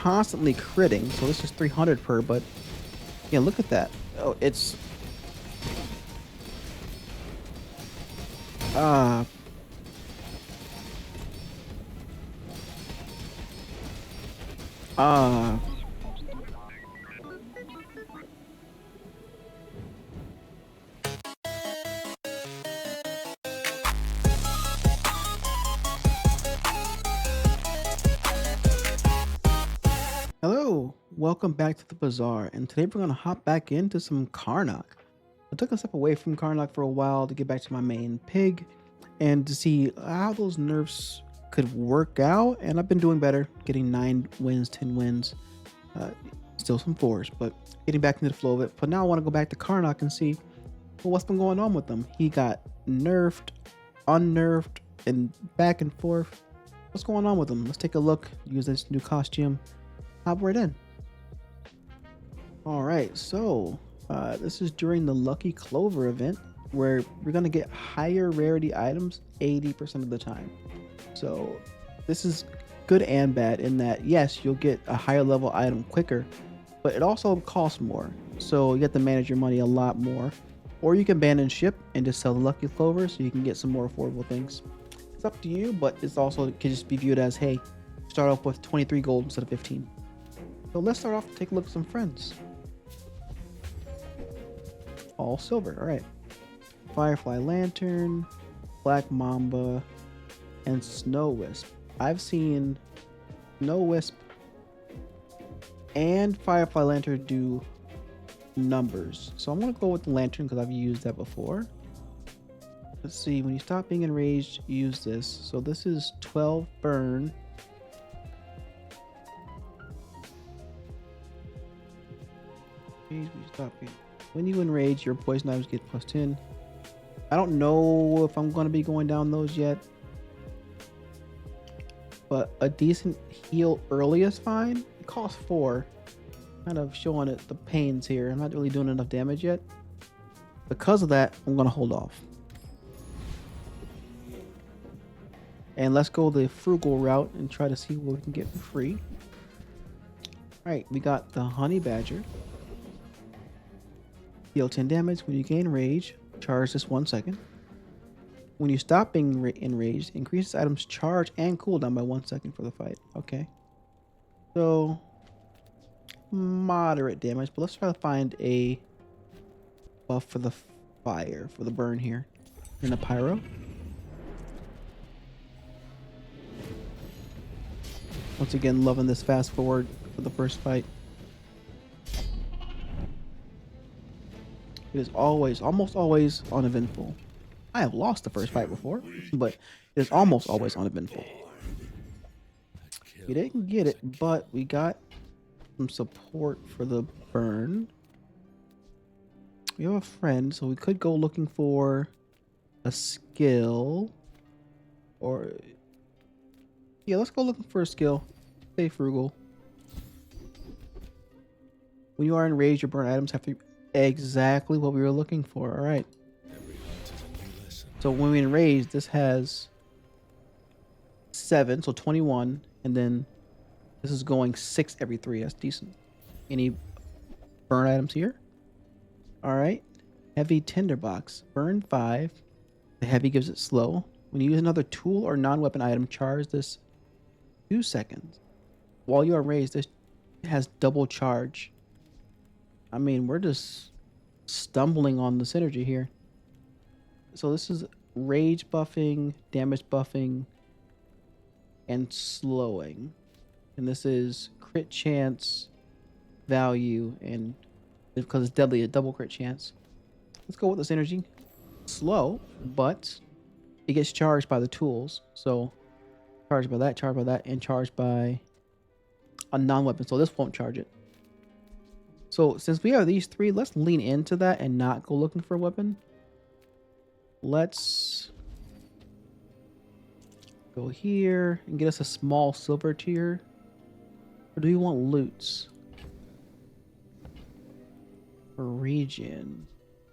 constantly critting, so this is 300 per, but yeah, look at that. Oh, it's uh uh hello, welcome back to the Bazaar, and today we're gonna hop back into some Karnok. I took a step away from Karnok for a while to get back to my main pig and to see how those nerfs could work out, and I've been doing better, getting 9 wins, 10 wins. Uh, Still some fours, but getting back into the flow of it. But now I want to go back to Karnok and see what's been going on with him. He got nerfed, unnerved, and back and forth. What's going on with him? Let's take a look. Use this new costume. Hop right in. All right, so this is during the Lucky Clover event where we're gonna get higher rarity items 80% of the time. So this is good and bad in that yes, you'll get a higher level item quicker, but it also costs more. So you have to manage your money a lot more. Or you can abandon ship and just sell the Lucky Clover so you can get some more affordable things. It's up to you, but it's also it can just be viewed as, hey, start off with 23 gold instead of 15. So let's start off and take a look at some friends. All silver, all right. Firefly Lantern, Black Mamba, and Snow Wisp. I've seen Snow Wisp and Firefly Lantern do numbers. So I'm gonna go with the Lantern because I've used that before. Let's see, when you stop being enraged, use this. So this is 12 burn. When you enrage, your poison items get plus 10. I don't know if I'm gonna be going down those yet, but a decent heal early is fine. It costs 4. Kind of showing it the pains here. I'm not really doing enough damage yet. Because of that, I'm gonna hold off. And let's go the frugal route and try to see what we can get for free. Alright, we got the Honey Badger. Deal 10 damage when you gain rage. Charge this 1 second. When you stop being enraged, increases items charge and cooldown by 1 second for the fight. Okay. So moderate damage, but let's try to find a buff for the fire, for the burn here. And a pyro. Once again, loving this fast forward for the first fight. It is always, almost always uneventful. I have lost the first fight before, but it is almost always uneventful. We didn't get it, but we got some support for the burn. We have a friend, so we could go looking for a skill. Or yeah, let's go looking for a skill. Stay frugal. When you are enraged, your burn items have to be exactly what we were looking for. All right. So when we enrage, this has 7, so 21, and then this is going 6 every 3. That's decent. Any burn items here? All right. Heavy tinderbox. Burn 5. The heavy gives it slow. When you use another tool or non-weapon item, charge this 2 seconds. While you are raised, this has double charge. I mean, we're just stumbling on the synergy here. So this is rage buffing, damage buffing, and slowing. And this is crit chance, value, and because it's deadly, a double crit chance. Let's go with this energy. Slow, but it gets charged by the tools. So charged by that, and charged by a non-weapon. So this won't charge it. So since we have these 3, let's lean into that and not go looking for a weapon. Let's go here and get us a small silver tier. Or do we want loots? For region.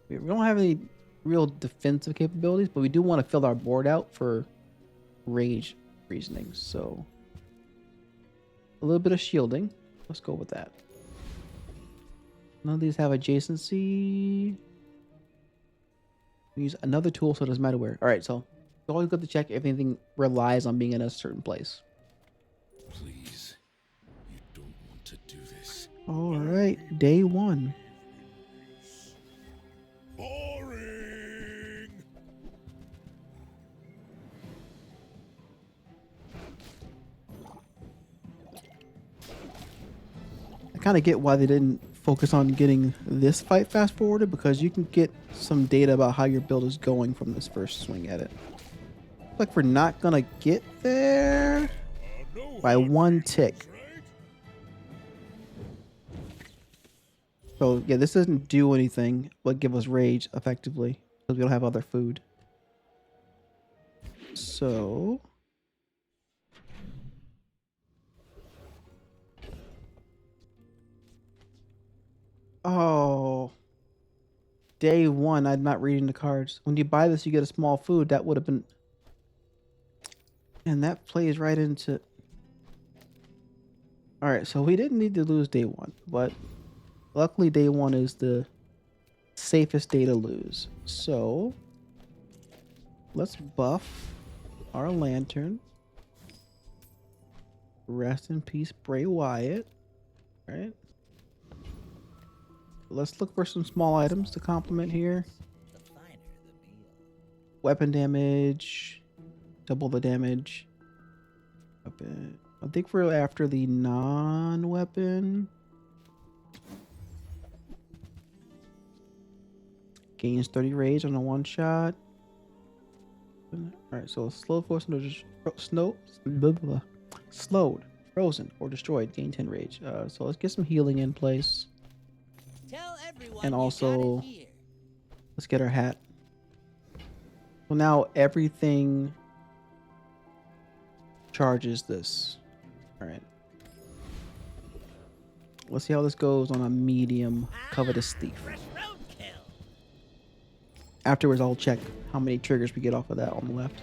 We don't have any real defensive capabilities, but we do want to fill our board out for rage reasonings. So A little bit of shielding. Let's go with that. None of these have adjacency. We use another tool so it doesn't matter where. All right, so it's always good to check if anything relies on being in a certain place. Please, you don't want to do this. All right, day one. Boring. I kind of get why they didn't focus on getting this fight fast forwarded, because you can get some data about how your build is going from this first swing at it. Like we're not gonna get there by one tick. So yeah, this doesn't do anything but give us rage effectively because we don't have other food. So oh, day one, I'm not reading the cards. When you buy this, you get a small food. That would have been, and that plays right into. All right, so we didn't need to lose day one, but luckily day one is the safest day to lose. So let's buff our lantern. Rest in peace, Bray Wyatt. All right. Let's look for some small items to complement here. Weapon damage, double the damage. Weapon. I think we're after the non-weapon. Gains 30 rage on a one shot. Alright, so slow force slowed, frozen, or destroyed. Gain 10 rage. So let's get some healing in place. And also, let's get our hat. So now everything charges this. Alright. Let's see how this goes on a medium covetous thief. Afterwards, I'll check how many triggers we get off of that on the left.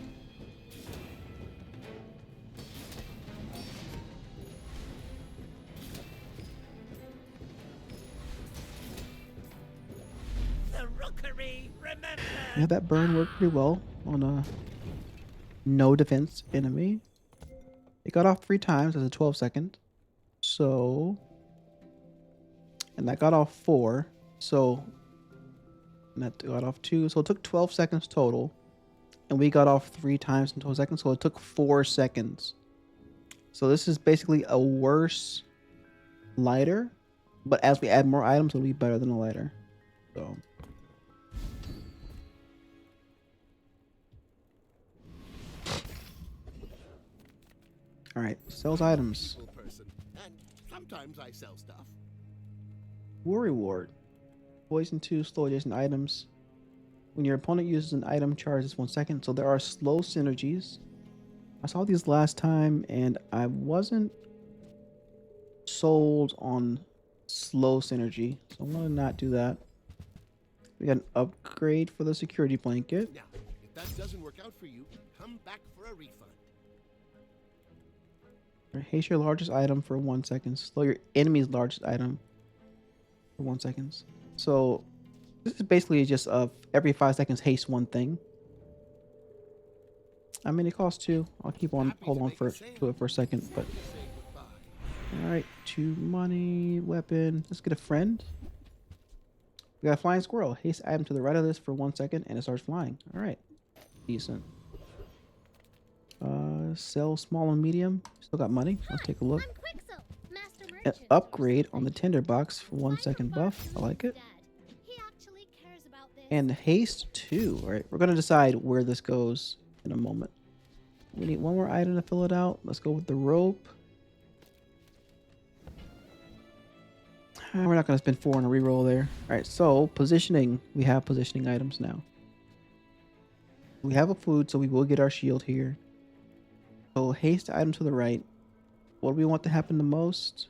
Yeah, that burn worked pretty well on a no defense enemy. It got off 3 times as a 12-second. So, and that got off 4. So, and that got off 2. So it took 12 seconds total. And we got off 3 times in 12 seconds. So it took 4 seconds. So this is basically a worse lighter. But as we add more items, it'll be better than a lighter. So. All right, sells items. And sometimes I sell stuff. War reward. Poison 2, slow adjacent items. When your opponent uses an item, charges 1 second. So there are slow synergies. I saw these last time and I wasn't sold on slow synergy. So I'm gonna not do that. We got an upgrade for the security blanket. Now, if that doesn't work out for you, come back for a refund. Haste your largest item for 1 second. Slow your enemy's largest item for 1 second. So this is basically just every 5 seconds haste one thing. I mean, it costs 2. I'll keep on hold on to it for a second. But all right, 2 money, weapon. Let's get a friend. We got a flying squirrel. Haste item to the right of this for 1 second, and it starts flying. All right, decent. Sell small and medium. Still got money. Let's take a look. An upgrade on the tinderbox for 1 second buff. I like it. And haste 2. All right, we're gonna decide where this goes in a moment. We need 1 more item to fill it out. Let's go with the rope. We're not gonna spend 4 on a reroll there. All right, so positioning. We have positioning items now. We have a food, so we will get our shield here. So haste item to the right. What do we want to happen the most?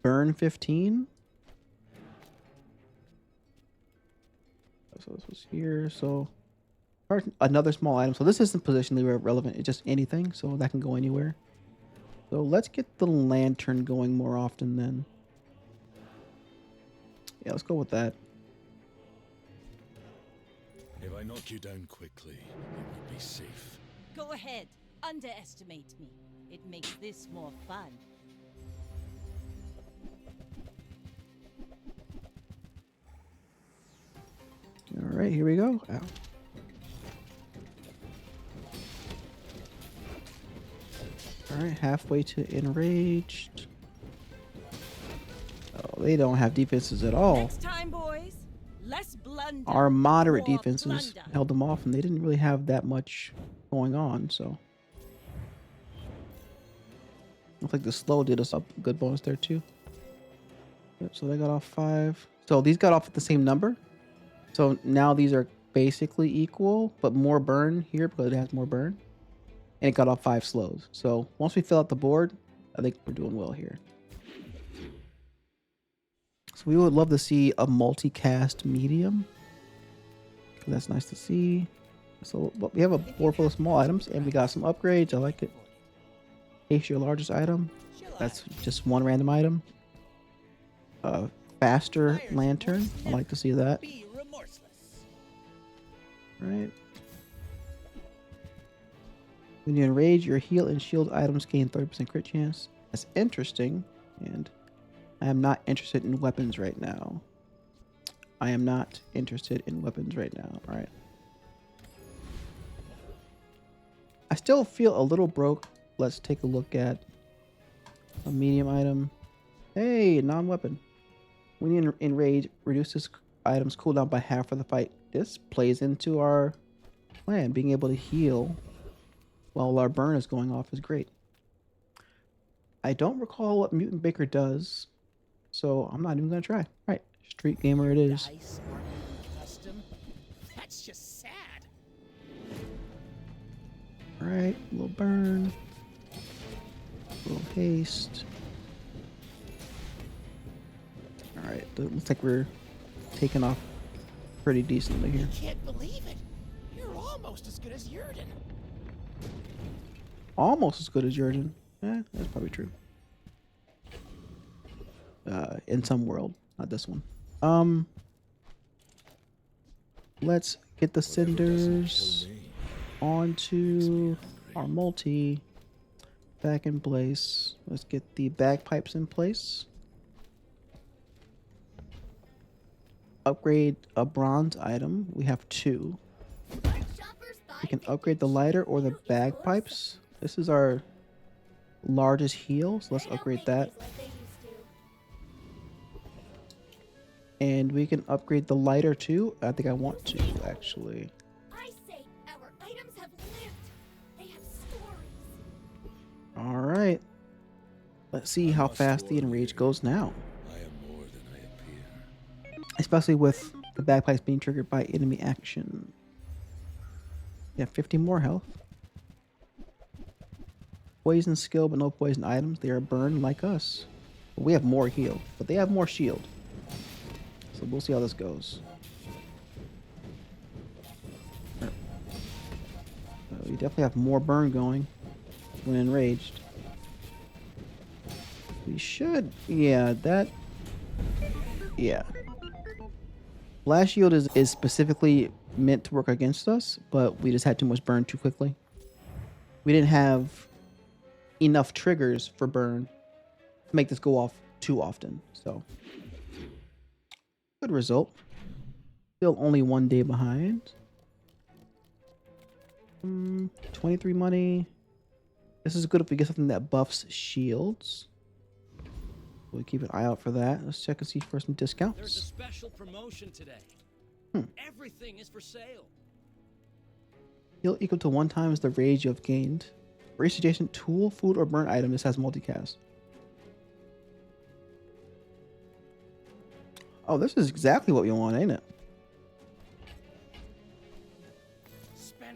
Burn 15. So this was here. So another small item. So this isn't positionally relevant. It's just anything. So that can go anywhere. So let's get the lantern going more often then. Yeah, let's go with that. If I knock you down quickly, it will be safe. Go ahead. Underestimate me. It makes this more fun. All right, here we go. Ow. All right, halfway to enraged. Oh, they don't have defenses at all. Next time, boys. Less blunder. Our moderate more defenses plunder. held them off, and they didn't really have that much going on. So, looks like the slow did us up a good bonus there too. Yep, so they got off 5. So these got off at the same number. So now these are basically equal, but more burn here because it has more burn. And it got off 5 slows. So once we fill out the board, I think we're doing well here. So we would love to see a multicast medium. That's nice to see. So we have a board full of small items, and we got some upgrades. I like it. Case your largest item. That's just one random item. Faster lantern. I like to see that. Be remorseless. Right. When you enrage, your heal and shield items gain 30% crit chance. That's interesting. And I am not interested in weapons right now. I am not interested in weapons right now. All right. I still feel a little broke. Let's take a look at a medium item. Hey, non-weapon. When you enrage, reduces items cooldown by half for the fight. This plays into our plan. Being able to heal while our burn is going off is great. I don't recall what Mutant Baker does, so I'm not even going to try. All right, street gamer it is. Dice aren't even custom. That's just sad. All right, a little burn, a little haste. All right, looks like we're taking off pretty decently here. Can't believe it. You're almost as good as Yurden. Almost as good as Jurgen. Yeah, that's probably true. In some world, not this one. Let's get the cinders onto our multi back in place. Let's get the bagpipes in place. Upgrade a bronze item. We have 2. We can upgrade the lighter or the bagpipes. This is our largest heal, so let's upgrade that. And we can upgrade the lighter too. I think I want to actually. I say our items have lived. They have stories. All right. Let's see how fast the enrage goes now. I am more than I appear. Especially with the bagpipes being triggered by enemy action. Yeah, 50 more health. Poison skill, but no poison items. They are burned like us. We have more heal, but they have more shield. So we'll see how this goes. We definitely have more burn going when enraged. We should, yeah, that, yeah. Blast shield is specifically meant to work against us, but we just had too much burn too quickly. We didn't have enough triggers for burn to make this go off too often, so. Good result. Still only 1 day behind. 23 money. This is good if we get something that buffs shields. We'll keep an eye out for that. Let's check and see for some There's a discounts. special promotion today. Hmm. Everything is for sale. Heal equal to 1 times the rage you have gained. For each adjacent tool, food, or burn item, this has multicast. Oh, this is exactly what we want, ain't it?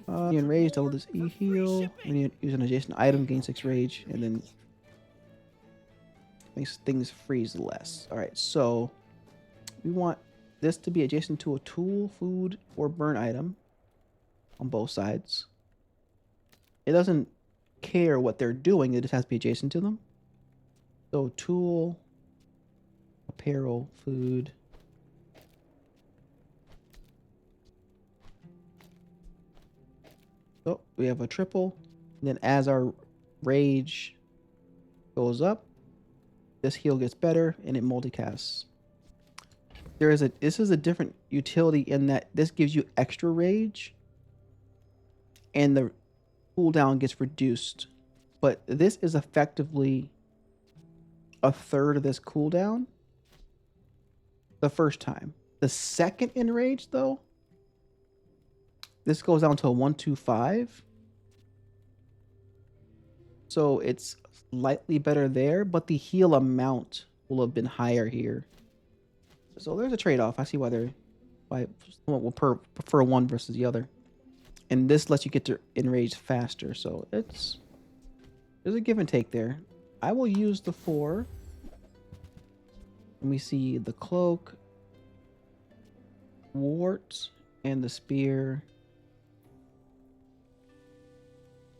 You enrage, double this E heal. When you use an adjacent item, gain 6 rage, and then makes things freeze less. Alright, so we want this to be adjacent to a tool, food, or burn item on both sides. It doesn't care what they're doing. It just has to be adjacent to them. So tool, apparel, food. So we have a triple. And then as our rage goes up, this heal gets better and it multicasts. This is a different utility in that this gives you extra rage and the cooldown gets reduced. But this is effectively a third of this cooldown the first time. The second enrage though, this goes down to a 125. So it's slightly better there, but the heal amount will have been higher here. So there's a trade-off. I see why someone will prefer one versus the other. And this lets you get to enrage faster. So there's a give and take there. I will use the 4. And we see the cloak, wart, and the spear.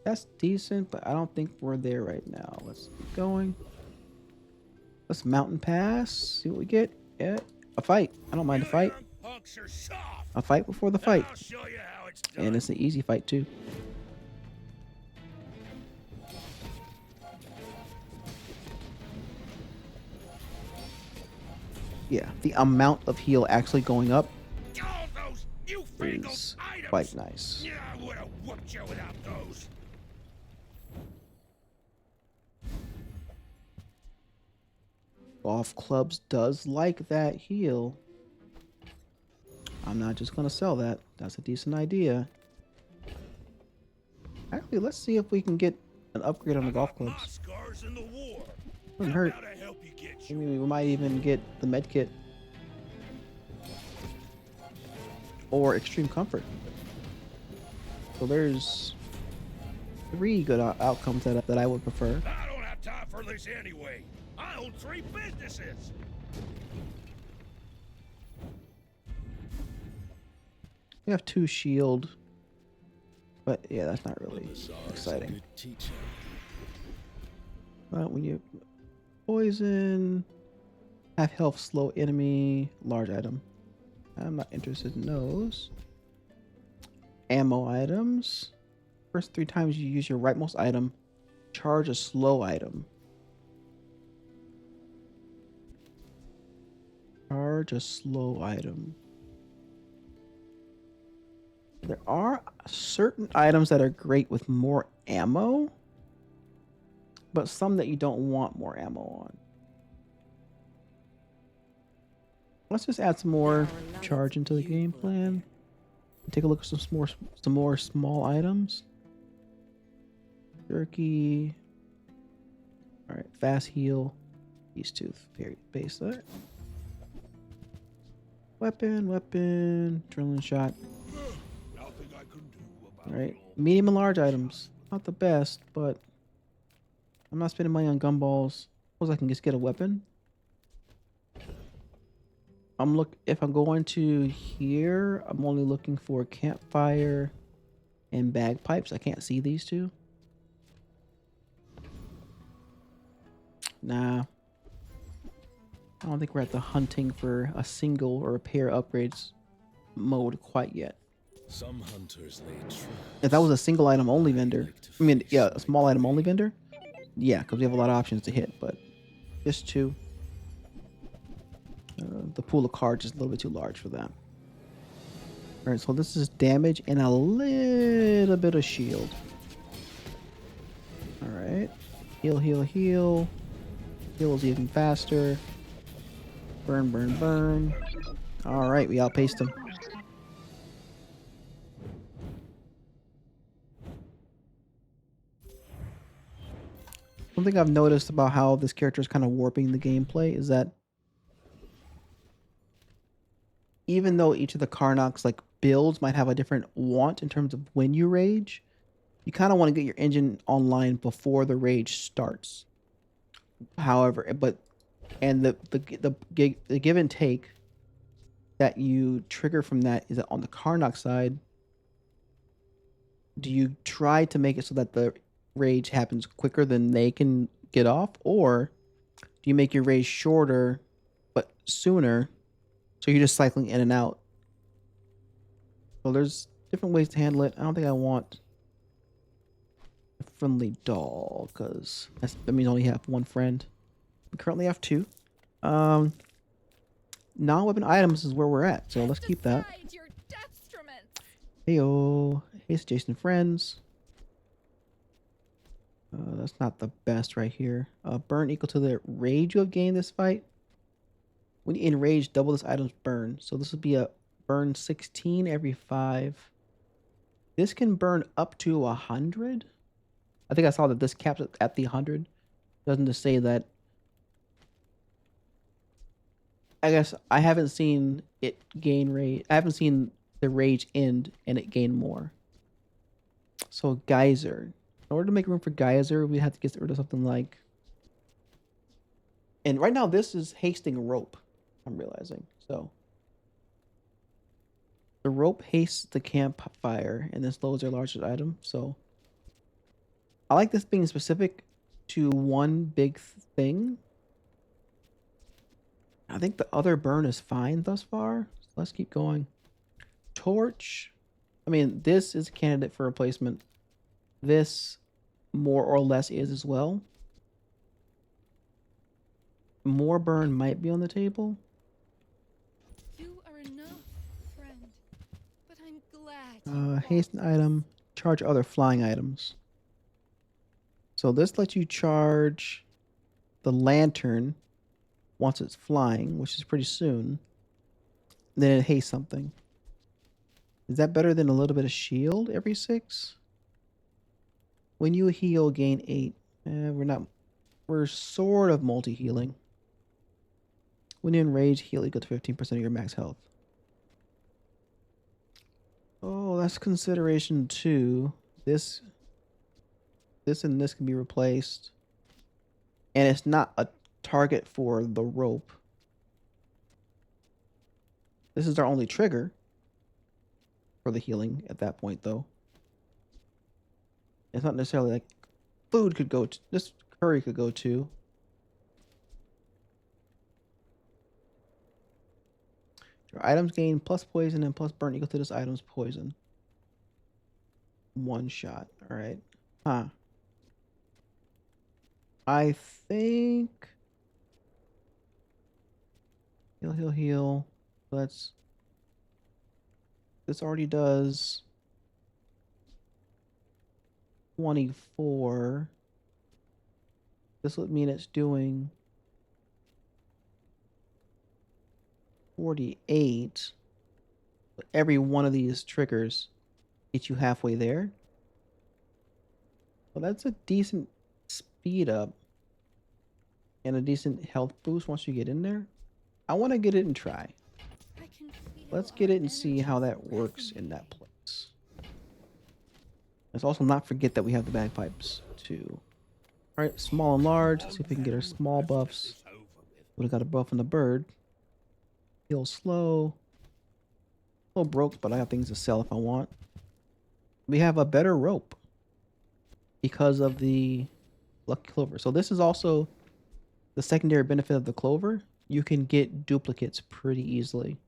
That's decent, but I don't think we're there right now. Let's keep going. Let's mountain pass. See what we get. Yeah, a fight. I don't mind a fight. A fight before the fight. And it's an easy fight too. Yeah, the amount of heal actually going up is quite nice. Yeah, I would have whooped you without those. Golf clubs does like that heal. I'm not just gonna sell that. That's a decent idea. Actually, let's see if we can get an upgrade on the golf clubs. Wouldn't hurt. I mean, we might even get the med kit or extreme comfort. So there's 3 good outcomes that I would prefer. I don't have time for this anyway. I own 3 businesses. We have 2 shield, but yeah, that's not really Bazaar's a exciting. good teacher. When you poison, half health, slow enemy, large item. I'm not interested in those. Ammo items. First 3 times you use your rightmost item, charge a slow item. Charge a slow item. There are certain items that are great with more ammo, but some that you don't want more ammo on. Let's just add some more charge into the game plan. Take a look at some more small items. Jerky. All right, fast heal. These 2 very basic. Weapon, drilling shot. Nothing I can do about All right, medium and large items. Not the best, but I'm not spending money on gumballs. Suppose I can just get a weapon. If I'm going to here, I'm only looking for campfire and bagpipes. I can't see these 2. Nah. I don't think we're at the hunting for a single or a pair upgrades mode quite yet. Some hunters lay traps. If that was a single item only vendor, I mean, yeah, a small item only vendor, yeah, because we have a lot of options to hit, but just 2. The pool of cards is a little bit too large for that. All right, so this is damage and a little bit of shield. All right, heal. Heals even faster. Burn. All right, we outpaced him. One thing I've noticed about how this character is kind of warping the gameplay is that even though each of the Karnok's like builds might have a different want in terms of when you rage, you kind of want to get your engine online before the rage starts. However, the give and take that you trigger from that is that on the Karnok side, do you try to make it so that the rage happens quicker than they can get off, or do you make your rage shorter but sooner, so you're just cycling in and out? So there's different ways to handle it. I don't think I want a friendly doll because that means I only have one friend. We currently have two. Um, Non-weapon items is where we're at, so let's keep that. Decide your detriment. Heyo, hey, Jason friends. That's not the best right here. Burn equal to the rage you have gained this fight. When you enrage, double this item's burn. So this would be a burn 16 every 5. This can burn up to 100. I think I saw that this caps it at the 100. Doesn't just say that. I guess I haven't seen it gain rage. I haven't seen the rage end and it gain more. So geyser. In order to make room for geyser, we have to get rid of something like. And right now, this is hasting rope. I'm realizing. So the rope hastes the campfire and then slows their largest item. So I like this being specific to one big thing. I think the other burn is fine thus far. So let's keep going. Torch. I mean, this is a candidate for replacement. This more or less is as well. More burn might be on the table. You are enough, friend. But I'm glad. you Hasten item. Charge other flying items. So this lets you charge the lantern once it's flying, which is pretty soon. Then it hastes something. Is that better than a little bit of shield every 6? When you heal, gain 8. We're sort of multi-healing. When you enrage, heal equal to 15% of your max health. Oh, that's consideration 2. This and this can be replaced. And it's not a target for the rope. This is our only trigger for the healing at that point, though. It's not necessarily like food could go to this, curry could go to. Your items gain plus poison and plus burn equal to this item's poison. One shot. All right. Huh. I think heal. Let's. This already does 24. This would mean it's doing 48. But every one of these triggers gets you halfway there. Well, that's a decent speed up and a decent health boost once you get in there. I want to get it and try. I can feel Let's get our it and see how that works in resonance. that place. Let's also not forget that we have the bagpipes too. All right, small and large. Let's see if we can get our small buffs. Would have got a buff on the bird. Heal slow. A little broke, but I have things to sell if I want. We have a better rope because of the lucky clover. So this is also the secondary benefit of the clover. You can get duplicates pretty easily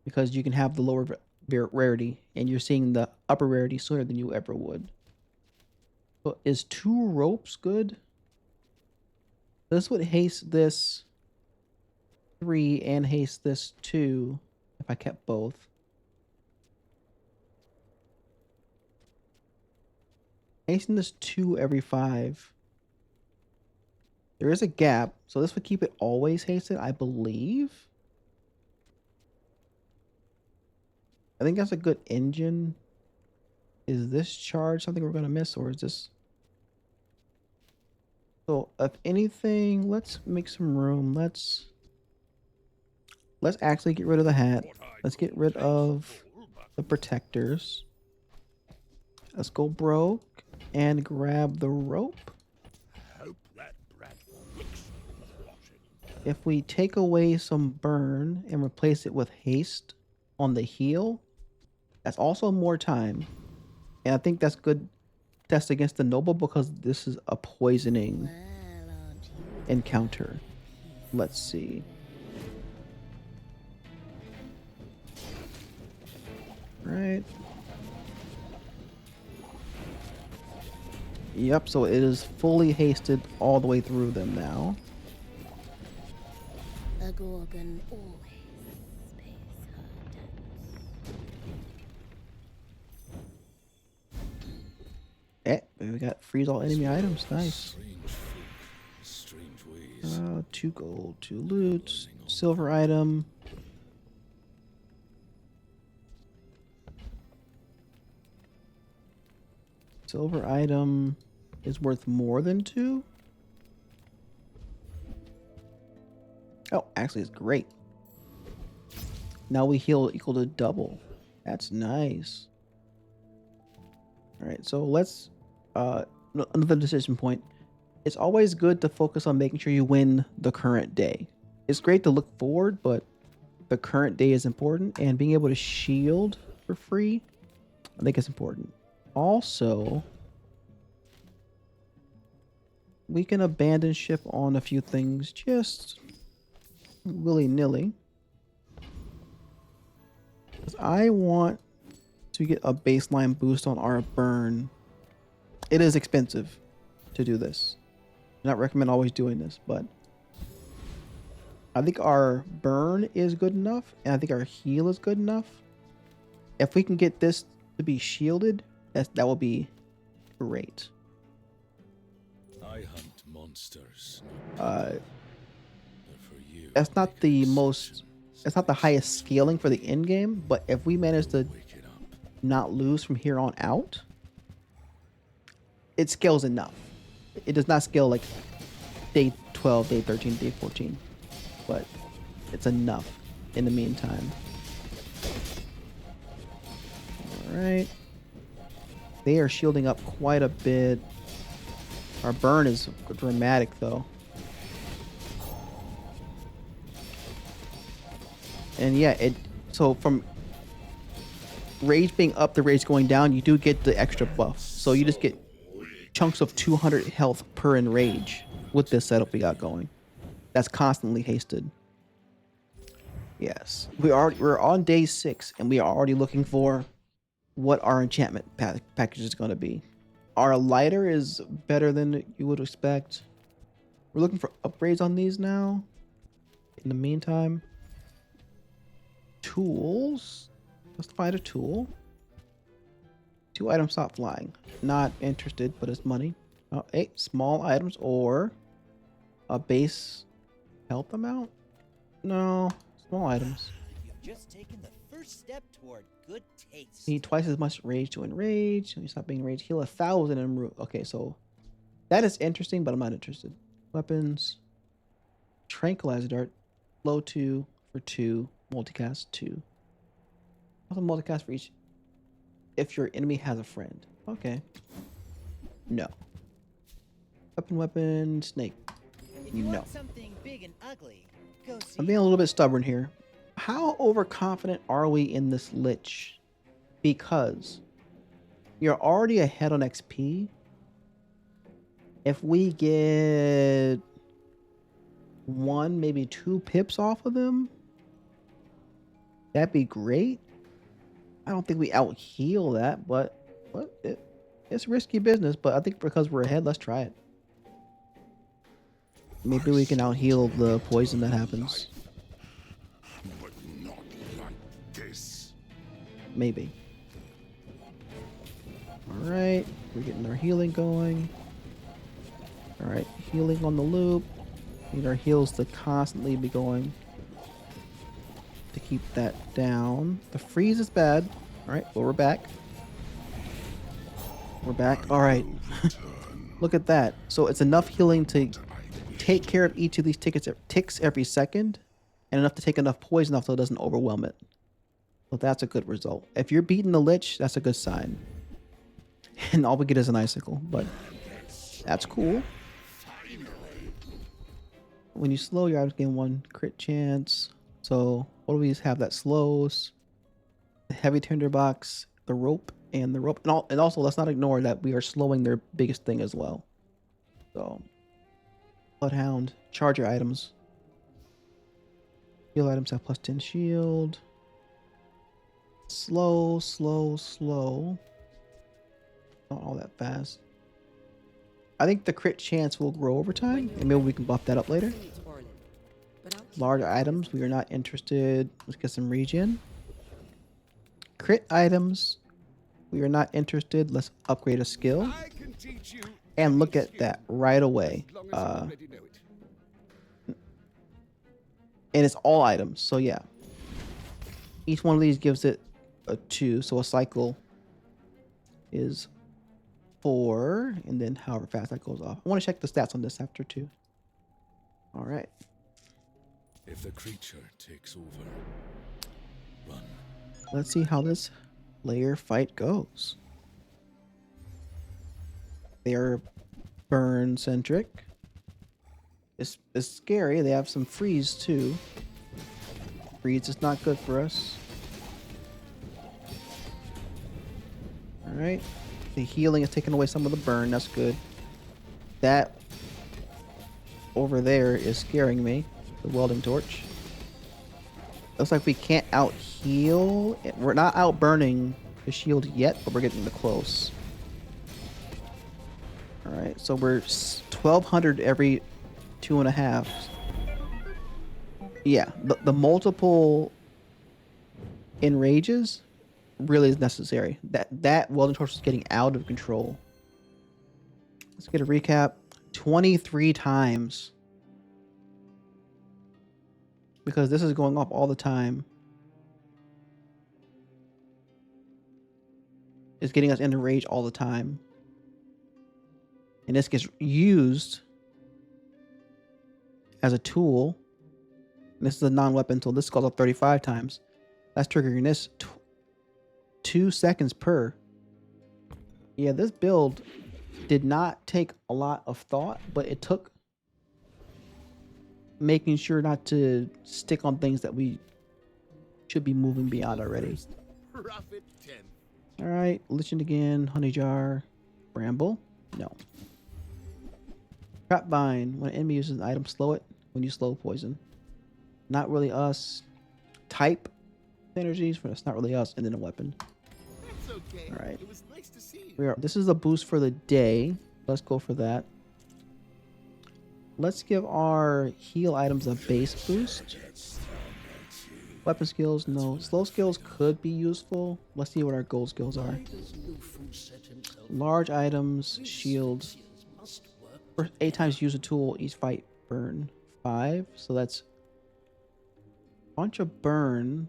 because you can have the lower rarity and you're seeing the upper rarity sooner than you ever would. So is 2 ropes good? This would haste this 3 and haste this 2 if I kept both. Hasting this 2 every 5. There is a gap, so this would keep it always hasted, I believe. I think that's a good engine. Is this charge something we're going to miss, or is this... So, if anything, let's make some room. Let's actually get rid of the hat. Let's get rid of the protectors. Let's go broke and grab the rope. If we take away some burn and replace it with haste on the heal, that's also more time. And I think that's good test against the noble because this is a poisoning encounter. Let's see. Right. Yep, so it is fully hasted all the way through them now. A gorgon always pays her debts. We got freeze all enemy items. Nice. Strange ways. 2 gold, 2 loot, silver item. Silver item is worth more than 2. Oh, actually, it's great. Now we heal equal to double. That's nice. All right, so let's another decision point. It's always good to focus on making sure you win the current day. It's great to look forward, but the current day is important, and being able to shield for free, I think it's important. Also, we can abandon ship on a few things just willy-nilly. I want to get a baseline boost on our burn. It is expensive to do this. I not recommend always doing this, but I think our burn is good enough, and I think our heal is good enough. If we can get this to be shielded, that will be great. I hunt monsters. Uh, But for you, that's I not the make a most. exception. It's not the highest scaling for the end game, but if we manage to Wake it up. not lose from here on out, it scales enough. It does not scale like day 12, day 13, day 14, but it's enough in the meantime. All right. They are shielding up quite a bit. Our burn is dramatic though. And yeah, so from rage being up to rage going down, you do get the extra buff. So you just get chunks of 200 health per enrage with this setup we got going. That's constantly hasted. Yes, we're on day 6, and we are already looking for what our enchantment package is going to be. Our lighter is better than you would expect. We're looking for upgrades on these now. In the meantime, tools. Let's find a tool. 2 items stop flying. Not interested, but it's money. 8 small items or a base health amount. No, small items. You've just taken the first step toward good taste. Need twice as much rage to enrage. When you stop being enraged, heal 1,000 in okay, so that is interesting, but I'm not interested. Weapons. Tranquilizer dart. Flow 2 for 2. Multicast 2. Also multicast for each if your enemy has a friend. Okay. No. Weapon, snake. If you No. want something big and ugly, go see. I'm being a little bit stubborn here. How overconfident are we in this lich? Because you're already ahead on XP. If we get 1, maybe 2 pips off of them, that'd be great. I don't think we out heal that, but it's risky business. But I think because we're ahead, let's try it. Maybe we can out heal the poison that happens. But not like this. Maybe. Alright, we're getting our healing going. Alright, healing on the loop. Need our heals to constantly be going to keep that down. The freeze is bad. Alright, well, we're back. We're back. Alright. Look at that. So it's enough healing to take care of each of these ticks every second, and enough to take enough poison off so it doesn't overwhelm it. So that's a good result. If you're beating the lich, that's a good sign. And all we get is an icicle, but that's cool. When you slow, your items gain 1 crit chance. So what do we have that slows? The heavy tinderbox, the rope, and the rope, and also let's not ignore that we are slowing their biggest thing as well. So, Bloodhound, charger items. Heal items have plus 10 shield. Slow, slow, slow. Not all that fast. I think the crit chance will grow over time, and maybe we can buff that up later. Large items, we are not interested. Let's get some regen. Crit items, we are not interested. Let's upgrade a skill. I can teach you And look at anything, that right away. as long as you already know it. And it's all items, so yeah. Each one of these gives it a 2, so a cycle is 4, and then however fast that goes off. I want to check the stats on this after too. All right. If the creature takes over, run. Let's see how this layer fight goes. They are burn centric. It's scary. They have some freeze too. Freeze is not good for us. All right. The healing is taking away some of the burn. That's good. That over there is scaring me. The welding torch. Looks like we can't out heal. We're not out burning the shield yet, but we're getting close. All right, so we're 1200 every 2.5. Yeah, the multiple enrages really is necessary. That welding torch is getting out of control. Let's get a recap. 23 times. Because this is going off all the time. It's getting us into rage all the time. And this gets used as a tool. And this is a non-weapon tool. This goes up 35 times. That's triggering this 2 seconds per. Yeah, this build did not take a lot of thought, but it took making sure not to stick on things that we should be moving beyond already. Profit 10. All right, Lichen again, Honey Jar, Bramble. No. Trap Bind. When an enemy uses an item, slow it when you slow poison. Not really us. Type synergies, but it's not really us. And then a weapon. That's okay. All right. It was nice to see you. This is a boost for the day. Let's go for that. Let's give our heal items a base boost. Weapon skills, no. Slow skills could be useful. Let's see what our gold skills are. Large items, shield. For 8 times use a tool, each fight burn 5. So that's a bunch of burn.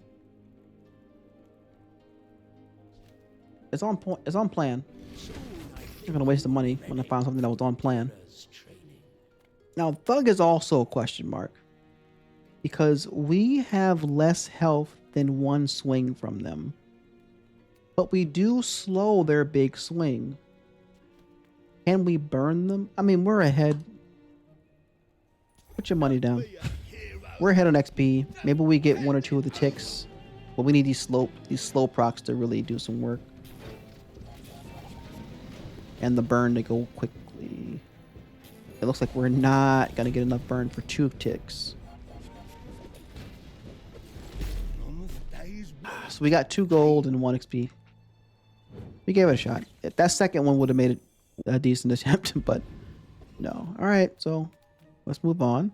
It's on point. It's on plan. I'm gonna waste the money when I found something that was on plan. Now, Thug is also a question mark. Because we have less health than one swing from them. But we do slow their big swing. Can we burn them? I mean, we're ahead. Put your money down. We're ahead on XP. Maybe we get 1 or 2 of the ticks. But we need these slow procs to really do some work. And the burn to go quickly. It looks like we're not going to get enough burn for 2 ticks. So we got 2 gold and 1 XP. We gave it a shot. That second one would have made it a decent attempt, but no. Alright, so let's move on.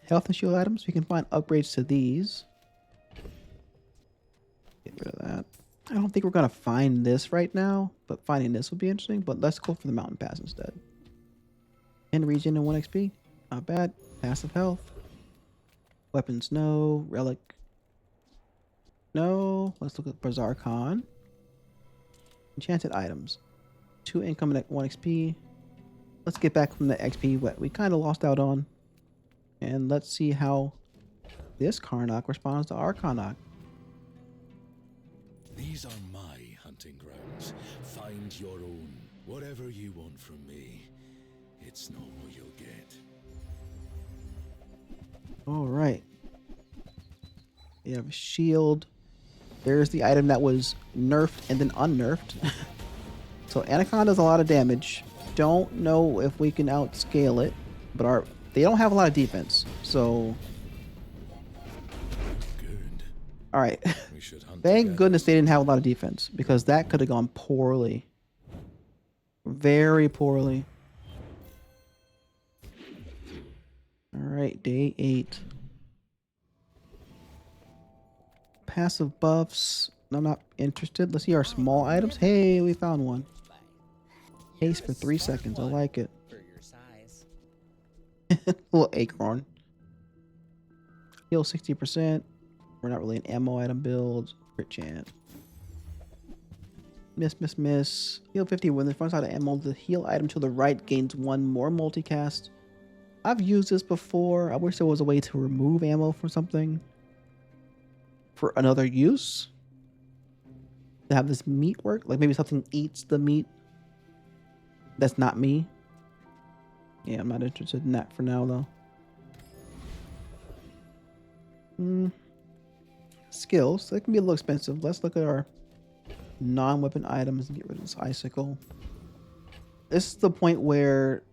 Health and shield items. We can find upgrades to these. Get rid of that. I don't think we're going to find this right now, but finding this would be interesting. But let's go for the mountain pass instead. And regen and 1 XP. Not bad. Passive health. Weapons, no. Relic. No. Let's look at Bazaar Khan. Enchanted items. 2 income and 1 XP. Let's get back from the XP what we kind of lost out on. And let's see how this Karnok responds to our Karnok. These are my hunting grounds. Find your own. Whatever you want from me, it's not what you'll get. All right. We have a shield. There's the item that was nerfed and then unnerfed. So Anaconda does a lot of damage. Don't know if we can outscale it, but they don't have a lot of defense. So, Good. all right. We should hunt Thank together. goodness they didn't have a lot of defense because that could have gone poorly. Very poorly. All right, day 8. Passive buffs. I'm not interested. Let's see our small items. Hey, we found one. Haste for 3 seconds. I like it. For your size. Little acorn. Heal 60%. We're not really an ammo item build. Crit chance. Miss. Heal 50 when the front side of ammo. The heal item to the right gains 1 more multicast. I've used this before. I wish there was a way to remove ammo from something for another use. To have this meat work. Like maybe something eats the meat. That's not me. Yeah, I'm not interested in that for now though. Skills. That can be a little expensive. Let's look at our non-weapon items and get rid of this icicle. This is the point where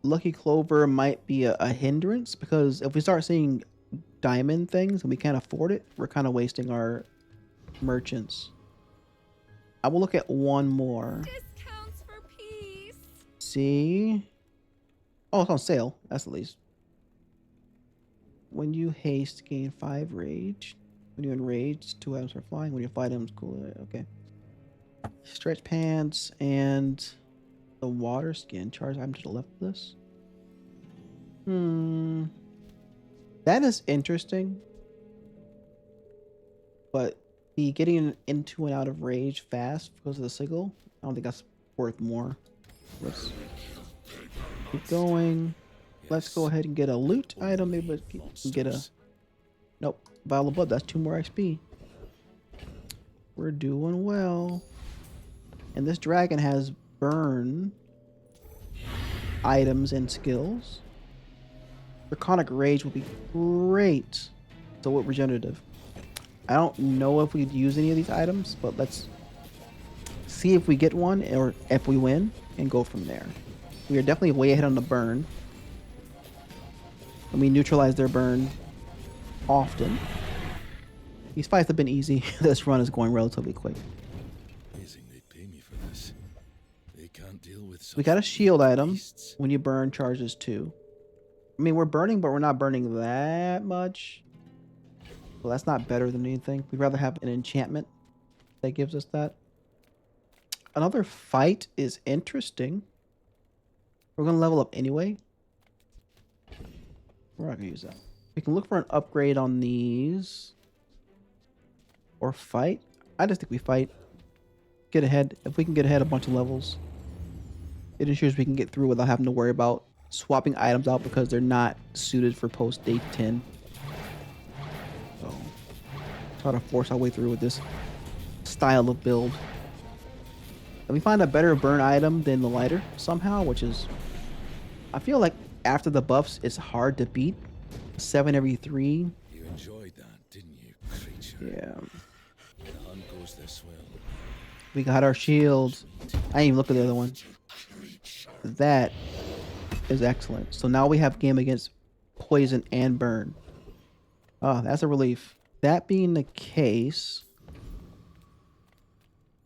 Lucky Clover might be a hindrance, because if we start seeing diamond things and we can't afford it, we're kind of wasting our merchants. I will look at one more. Discounts for peace. See? Oh, it's on sale. That's the least. When you haste, gain 5 rage. When you enrage, 2 items are flying. When you fight items, cool. Okay. Stretch pants and the water skin. Charge item to the left of this. That is interesting. But the getting into and out of rage fast because of the sigil, I don't think that's worth more. Let's keep going. Let's go ahead and get a loot item. Maybe we can get a... Nope. Vial of blood. That's 2 more XP. We're doing well. And this dragon has burn items and skills. Draconic Rage would be great. So what regenerative? I don't know if we'd use any of these items, but let's see if we get one or if we win and go from there. We are definitely way ahead on the burn. And we neutralize their burn often. These fights have been easy. This run is going relatively quick. Amazing they'd pay me for this. They can't deal with such We got a shield item. beasts. When you burn, charges 2. I mean, we're burning, but we're not burning that much. Well, that's not better than anything. We'd rather have an enchantment that gives us that. Another fight is interesting. We're going to level up anyway. We're not going to use that. We can look for an upgrade on these. Or fight. I just think we fight. Get ahead. If we can get ahead a bunch of levels, it ensures we can get through without having to worry about swapping items out because they're not suited for post day 10. So, try to force our way through with this style of build. And we find a better burn item than the lighter somehow, which is... I feel like after the buffs, it's hard to beat. 7 every 3. You enjoyed that, didn't you, creature? Yeah. The hunt goes this well. We got our shield. I didn't even look at the other one. That is excellent. So now we have game against poison and burn. Oh, that's a relief. That being the case,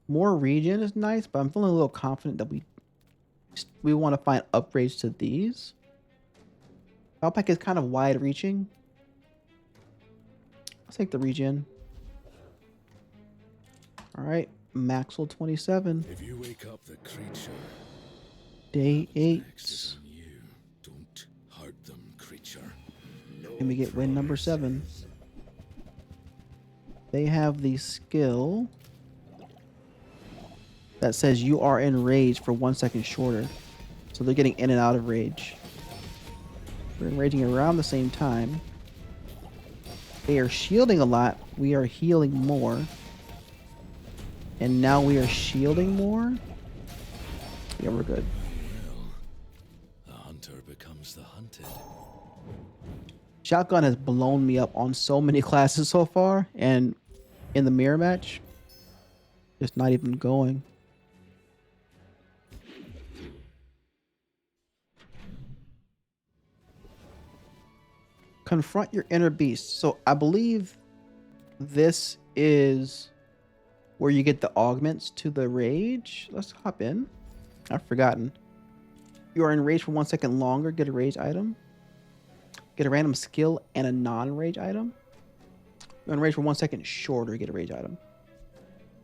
more regen is nice, but I'm feeling a little confident that we want to find upgrades to these. Backpack is kind of wide reaching. Let's take the regen. All right, Maxwell 27. If you wake up the creature, Day next is 8. on you. Don't hurt them, creature. And we get win number 7. They have the skill that says you are in rage for 1 second shorter. So they're getting in and out of rage. We're enraging around the same time. They are shielding a lot. We are healing more. And now we are shielding more. Yeah, we're good. Well, the hunter becomes the hunted. Shotgun has blown me up on so many classes so far, and in the mirror match. Just not even going. Confront your inner beast. So I believe this is where you get the augments to the rage. Let's hop in. I've forgotten. You are enraged for 1 second longer. Get a rage item. Get a random skill and a non-rage item. You're enraged for 1 second shorter. Get a rage item.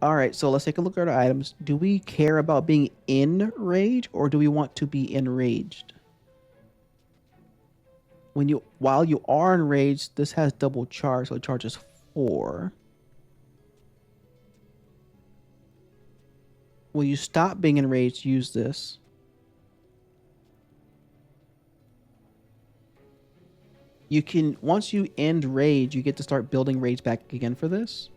All right, so let's take a look at our items. Do we care about being in rage or do we want to be enraged? While you are enraged, this has double charge, so it charges 4. When you stop being enraged, use this. You can, once you end rage, you get to start building rage back again for this.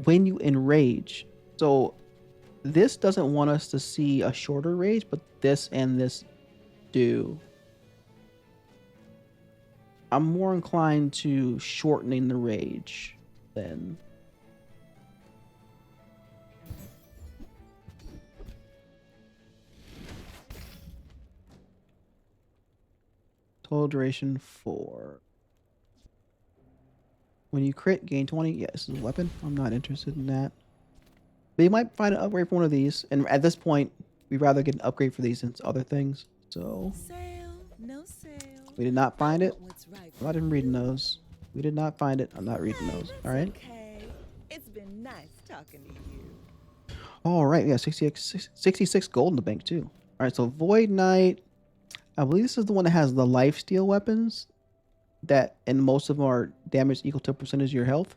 When you enrage, so this doesn't want us to see a shorter rage, but this and this do. I'm more inclined to shortening the rage than. Total duration 4. When you crit, gain 20. Yeah, this is a weapon. I'm not interested in that. But you might find an upgrade for one of these. And at this point, we'd rather get an upgrade for these than other things. So Sale, no sale. we did not find it. What's right I'm not even reading those. We did not find it. I'm not reading those. All right. Okay. It's been nice talking to you. All right. We got 66 gold in the bank too. All right. So Void Knight. I believe this is the one that has the lifesteal weapons that, and most of them are damage equal to a percentage of your health.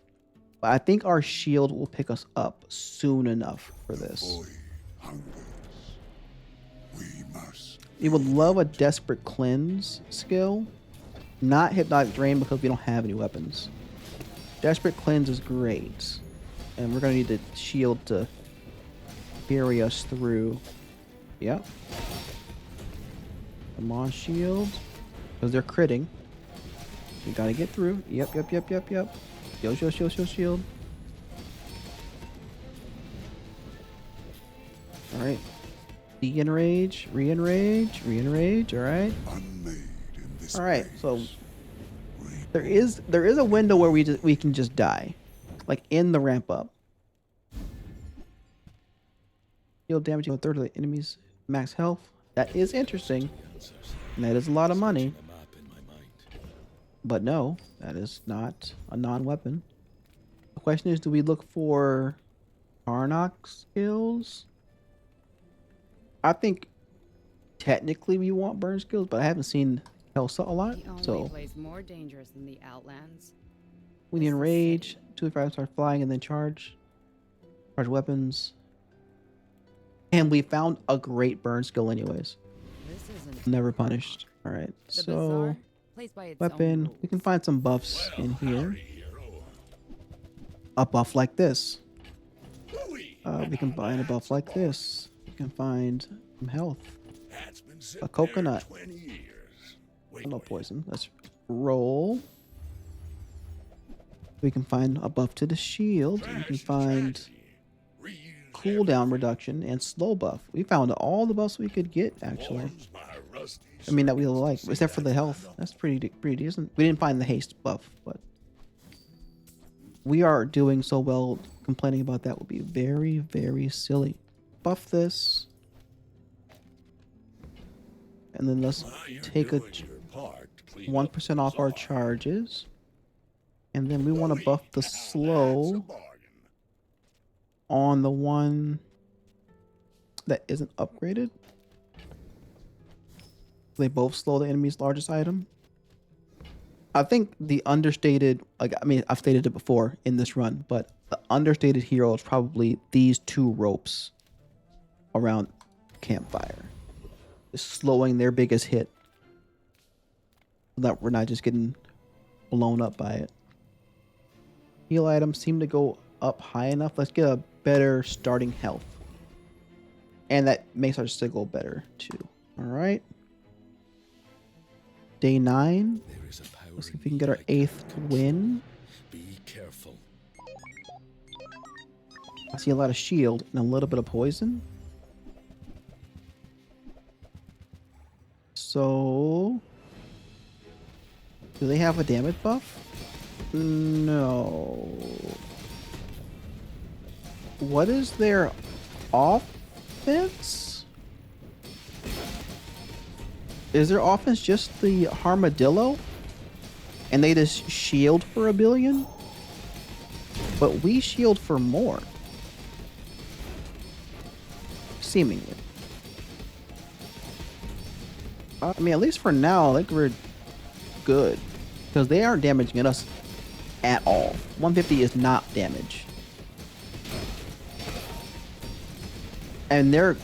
But I think our shield will pick us up soon enough for this. Boy hungers. We must. We would love a Desperate Cleanse skill. Not Hypnotic Drain because we don't have any weapons. Desperate Cleanse is great. And we're going to need the shield to carry us through. Yep. Come on, shield. Because they're critting. We got to get through. Yep. Shield. Alright. De-enrage. Re-enrage. Alright. Unmade in this Alright, place. so there is a window where we can just die. Like in the ramp up. Deal damage to a third of the enemy's max health. That is interesting. And that is a lot of money. A map in my mind. But no, that is not a non-weapon. The question is, do we look for Karnok skills? I think technically we want burn skills, but I haven't seen Helsa a lot. The only So place more dangerous than the Outlands. we need enrage, 2 to 5 start flying and then charge. Charge weapons. And we found a great burn skill anyways. This isn't Never punished. Alright, the so Bazaar, plays by its weapon. own We can rules. find some buffs in here. Howdy, hero. A buff like this. Louis. We can find a buff like this. We can find some health. That's been sitting coconut. there 20 years. Wait, No wait. poison. Let's roll. We can find a buff to the shield. We can find Trashy. Reuse cooldown reduction and slow buff. We found all the buffs we could get actually. warms my rusty I mean that we circuits. like, See except for that the health. Karnok? That's pretty decent. We didn't find the haste buff, but we are doing so well. Complaining about that would be very silly. Buff this, and then let's Well, you're take a doing your part to clean 1% up off our Bazaar. charges, and then we want to Louis, buff the now that's a slow bargain. on the one that isn't upgraded. They both slow the enemy's largest item. I think the understated, like, I mean, I've stated it before in this run, but the understated hero is probably these 2 ropes around campfire. Just slowing their biggest hit. So that we're not just getting blown up by it. Heal items seem to go up high enough. Let's get a better starting health. And that makes our sigil better too. Alright. Day 9. There is a power Let's see if in we can get our me I 8th cannot win. control. Be careful. I see a lot of shield and a little bit of poison. So, do they have a damage buff? No. What is their offense? Is their offense just the armadillo? And they just shield for 1 billion? But we shield for more. Seemingly. I mean, at least for now, like we're good. Because they aren't damaging us at all. 150 is not damage. And they're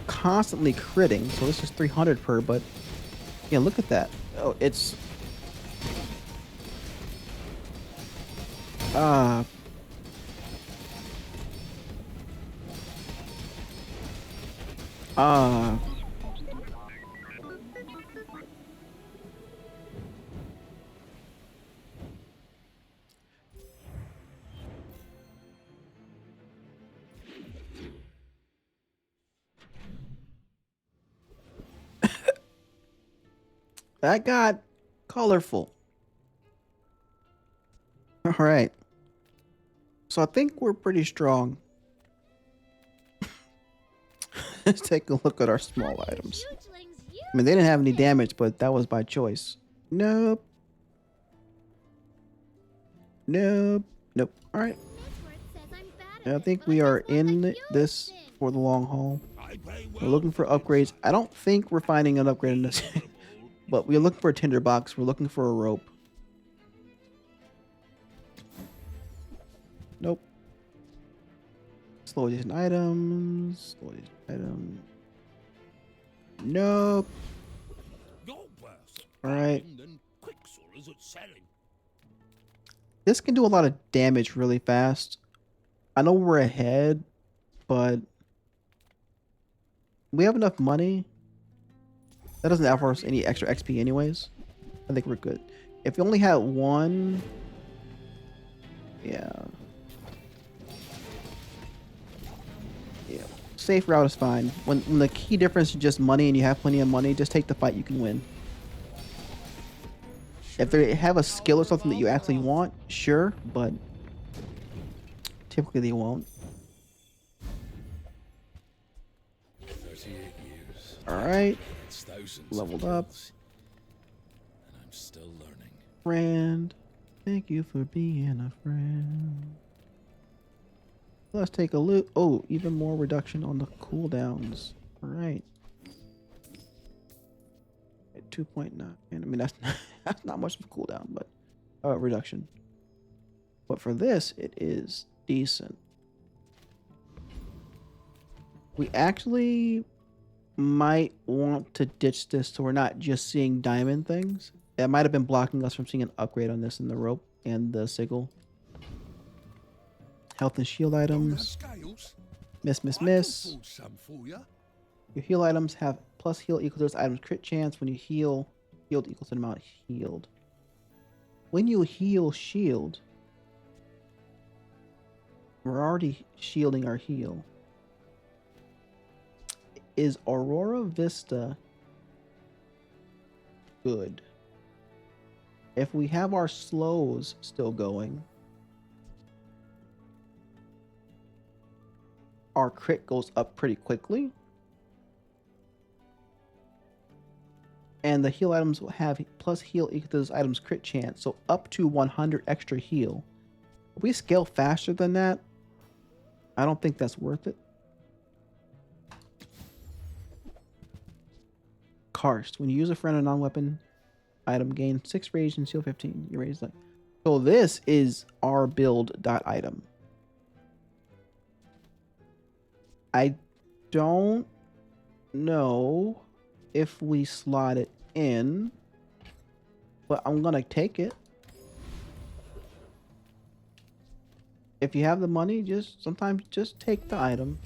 constantly critting. So this is 300 per, but yeah, look at that. Oh, it's uh uh that got colorful. All right. So I think we're pretty strong. Let's take a look at our small items. I mean, they didn't have any damage, but that was by choice. Nope. Nope. Nope. All right. I think we are in this for the long haul. We're looking for upgrades. I don't think we're finding an upgrade in this. But we're looking for a tinderbox. We're looking for a rope. Nope. Slow adjacent items. Slow adjacent item. Nope. Alright. This can do a lot of damage really fast. I know we're ahead, but we have enough money. That doesn't offer us any extra XP anyways. I think we're good. If we only had one... Yeah. Yeah. Safe route is fine. When the key difference is just money and you have plenty of money, just take the fight, you can win. If they have a skill or something that you actually want, sure, but typically they won't. 38 years. Alright. It's thousands Leveled of up. kills, and I'm still learning. Friend, thank you for being a friend. Let's take a look. Oh, even more reduction on the cooldowns. Alright. At 2.9. And I mean, that's not much of a cooldown, but reduction. But for this, it is decent. We actually might want to ditch this so we're not just seeing diamond things. That might have been blocking us from seeing an upgrade on this in the rope and the sigil. Health and shield items. Miss, miss, miss. Your heal items have plus heal equal to this item's crit chance. When you heal, healed equals the amount healed. When you heal shield, we're already shielding our heal. Is Aurora Vista good? If we have our slows still going, our crit goes up pretty quickly. And the heal items will have plus heal equal to this item's crit chance, so up to 100 extra heal. If we scale faster than that, I don't think that's worth it. Karst. When you use a friend or non-weapon item, gain 6 rage and seal 15. You raise that. So this is our build dot item. I don't know if we slot it in, but I'm gonna take it. If you have the money, sometimes just take the item.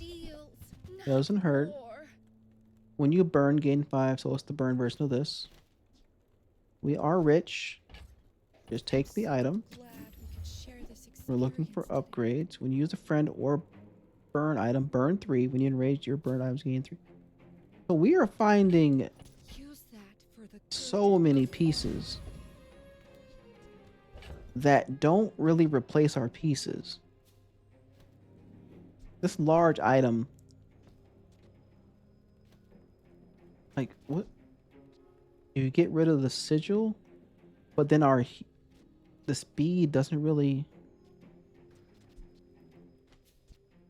Doesn't hurt. When you burn, gain 5, so it's the burn version of this. We are rich. Just take the item. We're looking for upgrades. When you use a friend or burn item, burn 3. When you enrage, your burn items gain 3. So we are finding Use that for the so many pieces that don't really replace our pieces. This large item, like, what? You get rid of the sigil, but then the speed doesn't really.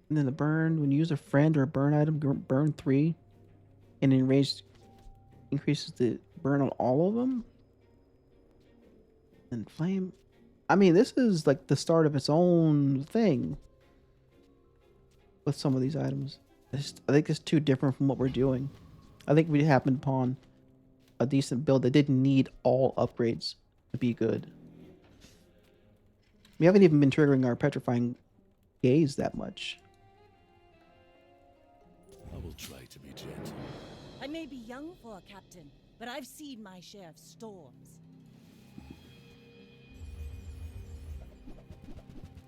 And then the burn, when you use a friend or a burn item, burn 3, and enrage increases the burn on all of them. And flame. I mean, this is like the start of its own thing with some of these items. I think it's too different from what we're doing. I think we happened upon a decent build that didn't need all upgrades to be good. We haven't even been triggering our petrifying gaze that much. I will try to be gentle. I may be young for a captain, but I've seen my share of storms.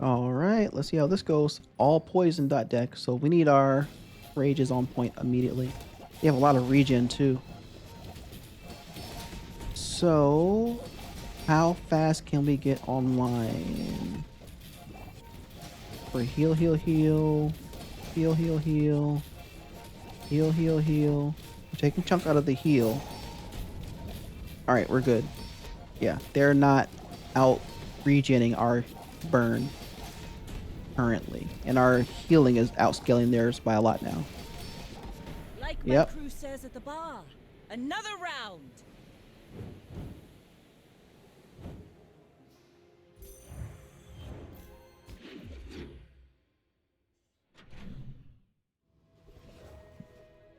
All right, let's see how this goes. All poison deck, so we need our rages on point immediately. We have a lot of regen too. So, how fast can we get online? For heal, heal, heal, heal, heal, heal, heal, heal, heal. We're taking chunk out of the heal. All right, we're good. Yeah, they're not out regenning our burn currently, and our healing is outscaling theirs by a lot now. Like my Yep. crew says at the bar, another round.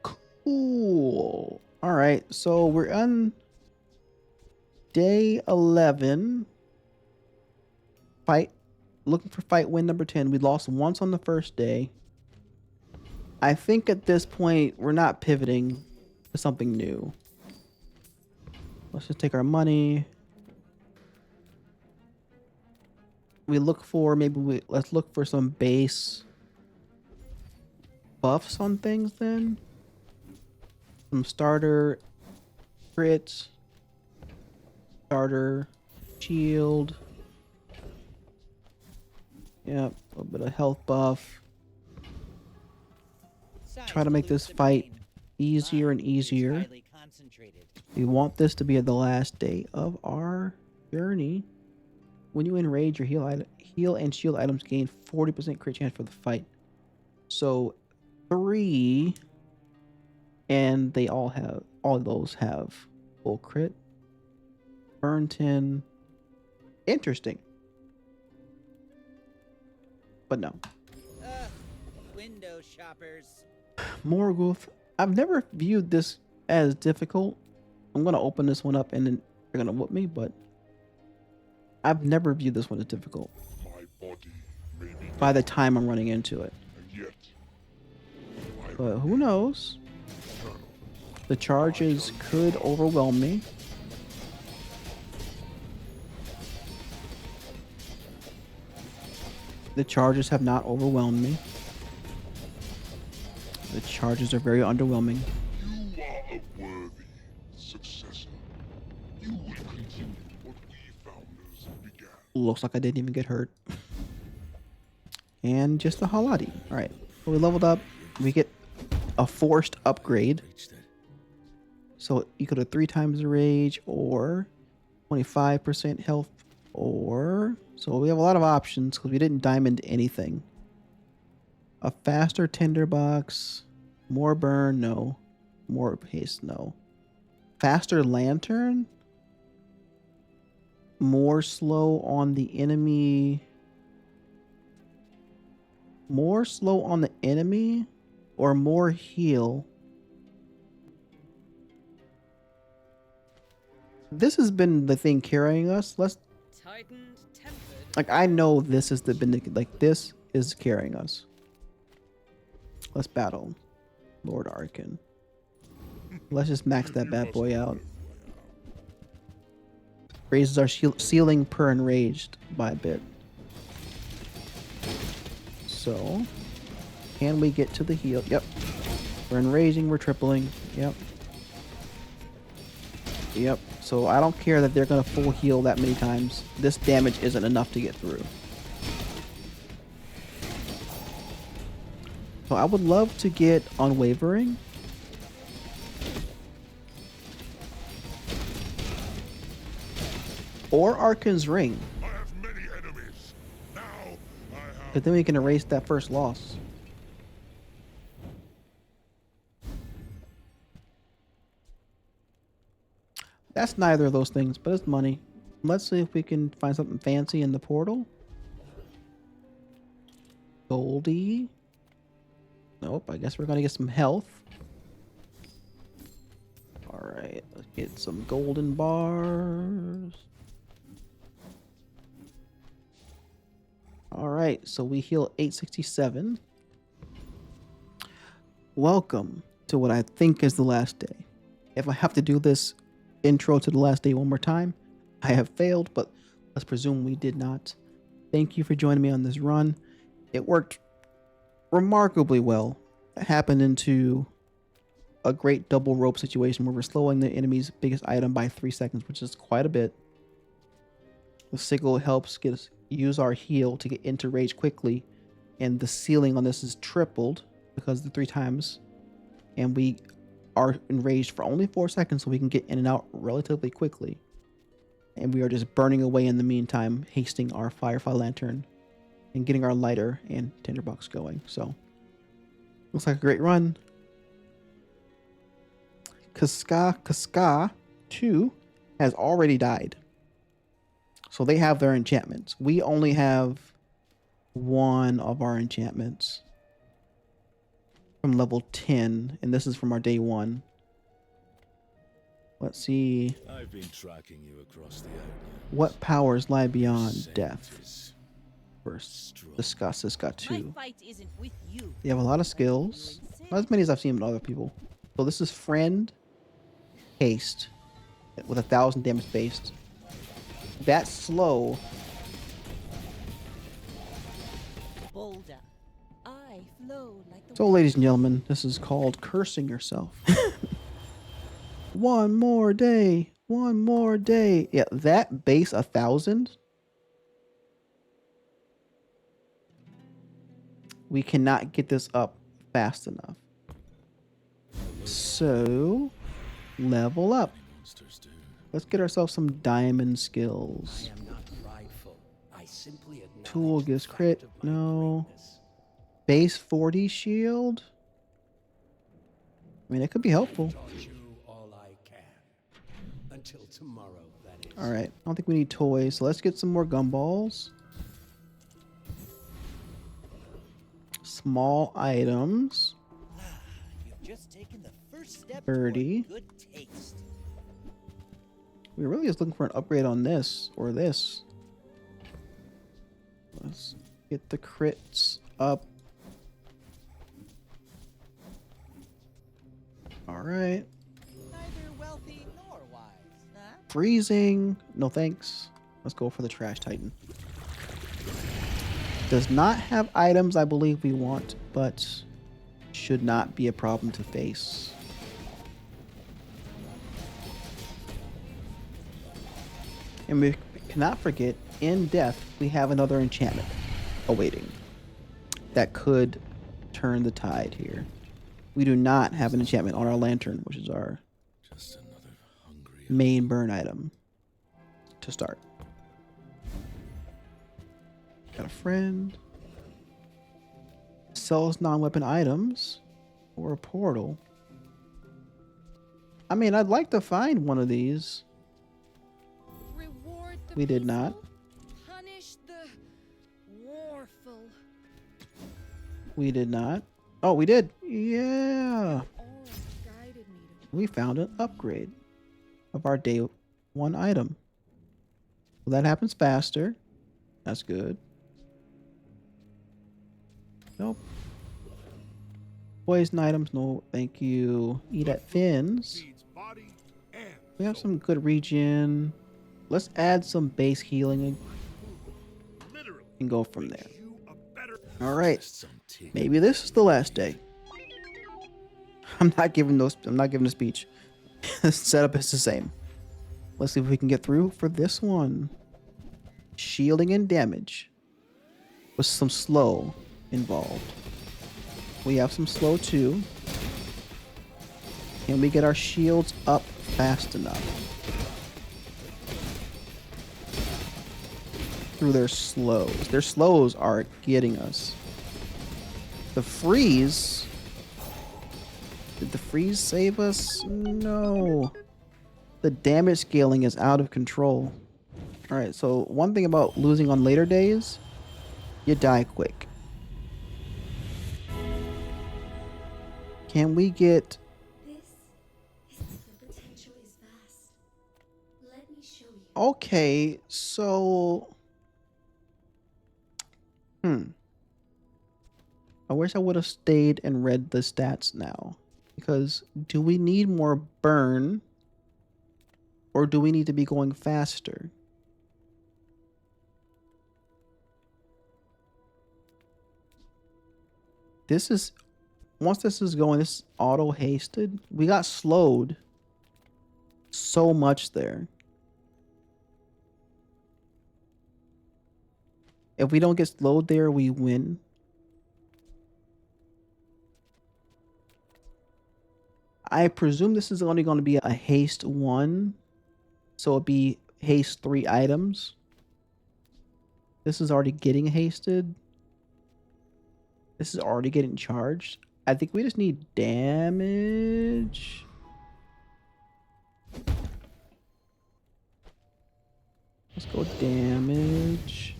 Cool. All right, so we're on day 11. Fight. Looking for fight win number 10. We lost once on the first day. I think at this point, we're not pivoting to something new. Let's just take our money. We look for, let's look for some base buffs on things then. Some starter crits. Starter shield. Yep, a little bit of health buff. Try to make this fight easier and easier. We want this to be the last day of our journey. When you enrage, your heal and shield items gain 40% crit chance for the fight. So 3, and they all of those have full crit. Burn 10. Interesting. But no. Window shoppers. Morgulf. I've never viewed this as difficult. I'm gonna open this one up and then they're gonna whoop me, but I've never viewed this one as difficult. My body may be By the time I'm running into it. and yet But who knows? The charges could overwhelm me. The charges have not overwhelmed me. The charges are very underwhelming. you are a worthy successor. You will continue what we founders began. Looks like I didn't even get hurt. And just a halati. Alright. So we leveled up. We get a forced upgrade. So you could have 3 times the rage or 25% health or... So we have a lot of options because we didn't diamond anything. A faster tinderbox. More burn, no. More haste, no. Faster lantern. More slow on the enemy. More slow on the enemy or more heal. This has been the thing carrying us. Tightened, tempered. Like, I know this is this is carrying us. Let's battle Lord Arkin. Let's just max that bad boy out. Raises our ceiling per enraged by a bit. So, can we get to the heal? Yep. We're enraging, we're tripling. Yep. Yep. So I don't care that they're gonna full heal that many times. This damage isn't enough to get through. So I would love to get Unwavering. Or Arkan's Ring. I have many enemies. Now I have. Because then we can erase that first loss. That's neither of those things, but it's money. Let's see if we can find something fancy in the portal. Goldie. Nope, I guess we're gonna get some health. Alright, let's get some golden bars. Alright, so we heal 867. Welcome to what I think is the last day. If I have to do this intro to the last day one more time, I have failed, but let's presume we did not. Thank you for joining me on this run. It worked remarkably well. It happened into a great double rope situation where we're slowing the enemy's biggest item by 3 seconds, which is quite a bit. The sickle helps get us use our heal to get into rage quickly, and the ceiling on this is tripled because of the 3 times, and we are enraged for only 4 seconds, so we can get in and out relatively quickly. And we are just burning away in the meantime, hasting our Firefly Lantern and getting our lighter and tinderbox going. So looks like a great run. Kaska 2 has already died, so they have their enchantments. We only have one of our enchantments from level 10, and this is from our day 1. Let's see. I've been tracking you across the outlands. What powers lie beyond death? Centuries. First, discuss this. Got My 2. fight isn't with you. They have a lot of skills, not as many as I've seen with other people. So this is friend, haste, with 1,000 damage based. That's slow. Boulder. I flow like the So, ladies and gentlemen, this is called cursing yourself. One more day. One more day. Yeah, that base 1,000. We cannot get this up fast enough. So, level up. Monsters do. Let's get ourselves some diamond skills. I am not prideful. I simply acknowledge Tool the gives fact crit. of my No. greatness. Base 40 shield. I mean, it could be helpful. Taught you all I can. Until tomorrow, that is. Alright, I don't think we need toys, so let's get some more gumballs. Small items. You've just taken the first step 30. toward good taste. We're really just looking for an upgrade on this or this. Let's get the crits up. Alright. Neither wealthy nor wise, huh? Freezing. No thanks. Let's go for the Trash Titan. Does not have items I believe we want, but should not be a problem to face. And we cannot forget, in death, we have another enchantment awaiting that could turn the tide here. We do not have an enchantment on our lantern, which is our Just another hungry. main burn item to start. Got a friend. Sells non-weapon items or a portal. I mean, I'd like to find one of these. Reward the We did not. peaceful, punish the warful. We did not. Oh, we did. Yeah. All guided me to We found an upgrade of our day 1 item. Well, that happens faster. That's good. Nope. Poison items, no, thank you. Eat at Finn's. Feeds body and We have some good regen. Let's add some base healing literally and go from there. makes you a better. All right. Just some tea. Maybe this is the last day. I'm not giving a speech. The setup is the same. Let's see if we can get through for this one. Shielding and damage. With some slow involved. We have some slow too. Can we get our shields up fast enough? Through their slows. Their slows are getting us. The freeze. Did the freeze save us? No. The damage scaling is out of control. Alright, so one thing about losing on later days, you die quick. Can we get... The potential is vast. Let me show you. Okay, so... I wish I would have stayed and read the stats now. Because do we need more burn? Or do we need to be going faster? This is... Once this is going, this is auto-hasted. We got slowed so much there. If we don't get slowed there, we win. I presume this is only going to be a haste 1. So it'll be haste 3 items. This is already getting hasted. This is already getting charged. I think we just need damage. Let's go damage.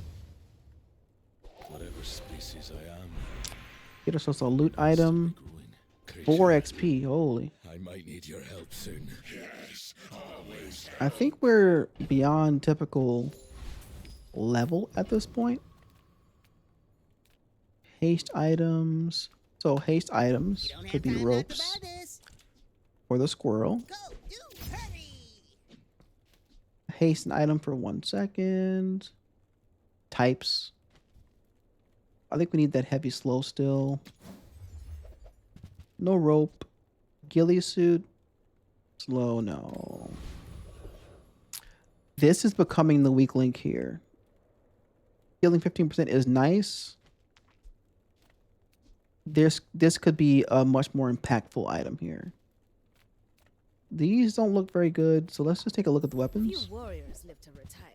Whatever species I am. Get ourselves a loot item. 4 XP, holy. I might need your help soon. Yes, always. I think we're beyond typical level at this point. Haste items. So haste items could be ropes for the squirrel. Haste an item for 1 second. Types. I think we need that heavy slow still. No rope. Ghillie suit. Slow, no. This is becoming the weak link here. Healing 15% is nice. This could be a much more impactful item here. These don't look very good, so let's just take a look at the weapons. Few warriors live to retire.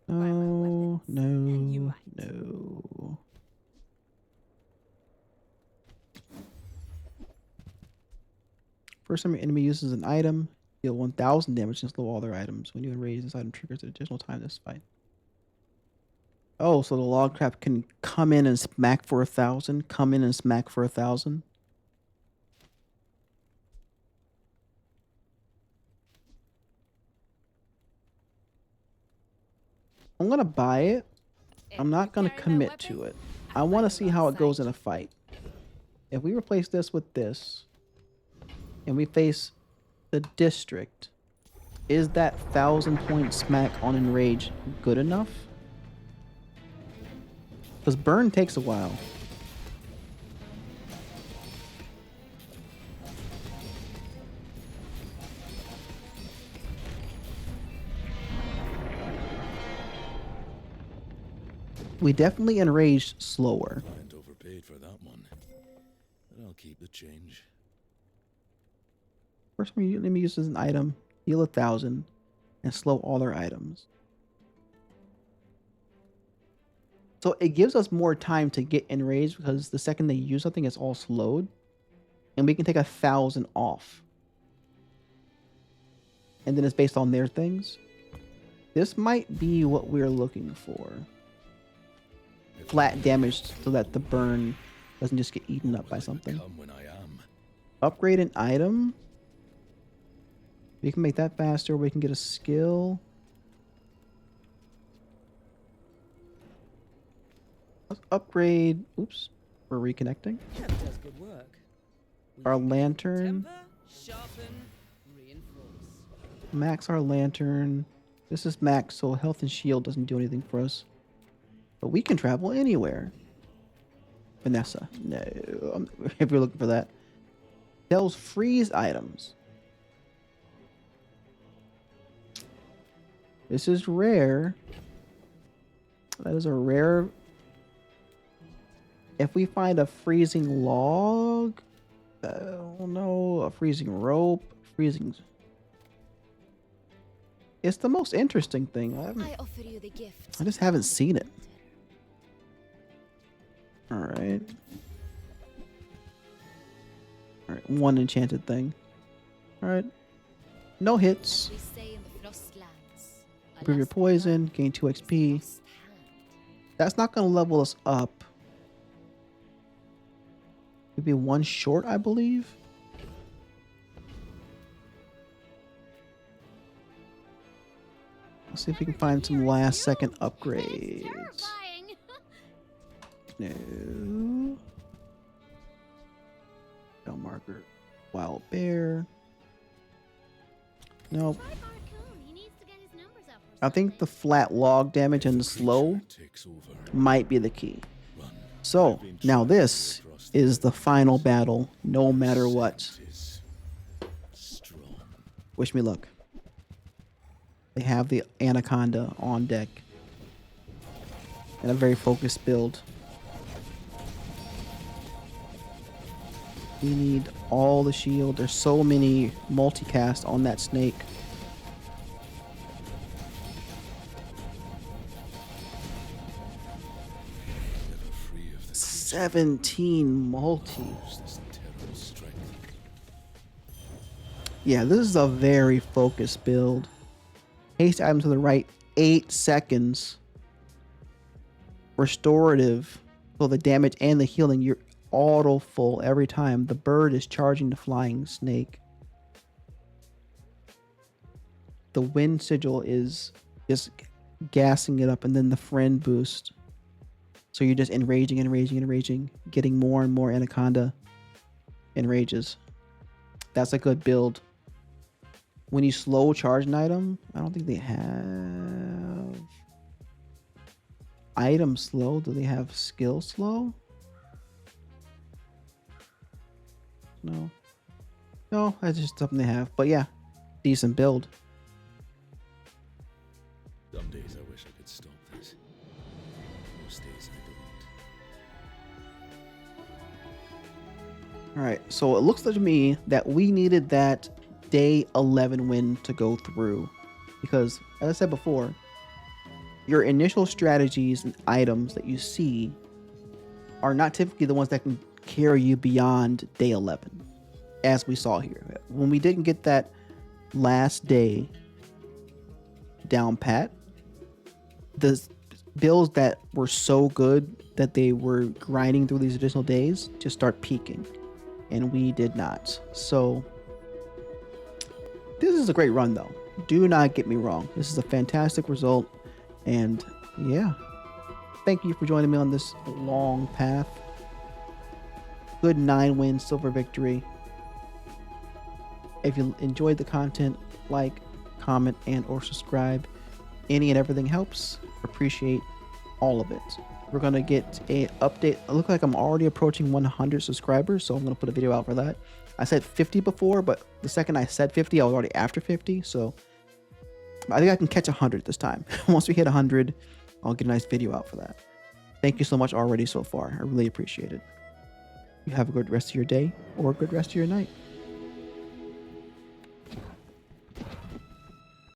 No, you no, right. no. First time your enemy uses an item, deal 1000 damage and slow all their items. When you enrage, this item triggers an additional time this fight. Oh, so the log trap can come in and smack for 1000? Come in and smack for 1000? I'm gonna buy it. I'm not gonna commit to it. I want to see how it goes in a fight. If we replace this with this, and we face the district, is that 1000-point smack on enrage good enough? Because burn takes a while. We definitely enraged slower. Client overpaid for that one. But I'll keep the change. First one let me use as an item, heal 1000, and slow all their items. So it gives us more time to get enraged because the second they use something, it's all slowed. And we can take 1000 off. And then it's based on their things. This might be what we're looking for. Flat damage so that the burn doesn't just get eaten up by something. Come when I am. Upgrade an item. We can make that faster. We can get a skill. Let's upgrade. Oops. We're reconnecting. Does good work. Our lantern. Temper, sharpen, reinforce. Max our lantern. This is max, so health and shield doesn't do anything for us. But we can travel anywhere. Vanessa. No, if you're looking for that. Sells freeze items. This is rare. That is a rare. If we find a freezing log, oh no, a freezing rope, freezing. It's the most interesting thing. I offer you the gift. I just haven't seen it. All right. All right, one enchanted thing. All right. No hits. We say in the Frostlands. Improve your poison, gain 2 XP. That's not going to level us up. Maybe 1 short, I believe. Let's see if we can find some last second upgrades. No. Bell marker. Wild bear. Nope. I think the flat log damage and the slow might be the key. So, now this is the final battle, no matter what. Wish me luck. They have the Anaconda on deck. And a very focused build. We need all the shield. There's so many multicast on that snake. Never free of the 17 multi. Yeah, this is a very focused build. Haste item to the right, 8 seconds. Restorative. So the damage and the healing, you're auto full every time. The bird is charging the flying snake. The wind sigil is just gassing it up, and then the friend boost. So you're just enraging, getting more and more Anaconda enrages. That's a good build. When you slow charge an item, I don't think they have item slow. Do they have skill slow? No. No, that's just something they have. But yeah, decent build. Some days I wish I could stop this. Most days I don't. Alright, so it looks like to me that we needed that day 11 win to go through. Because, as I said before, your initial strategies and items that you see are not typically the ones that can carry you beyond day 11, as we saw here. When we didn't get that last day down pat, the builds that were so good that they were grinding through these additional days just start peaking, and we did not. So this is a great run, though. Do not get me wrong. This is a fantastic result, and yeah, thank you for joining me on this long path. Good 9-win silver victory. If you enjoyed the content, like, comment, and or subscribe. Any and everything helps. Appreciate all of it. We're gonna get a update. It looks like I'm already approaching 100 subscribers, so I'm gonna put a video out for that. I said 50 before, but the second I said 50, I was already after 50, so I think I can catch 100 this time. Once we hit 100, I'll get a nice video out for that. Thank you so much already so far. I really appreciate it. You have a good rest of your day or a good rest of your night.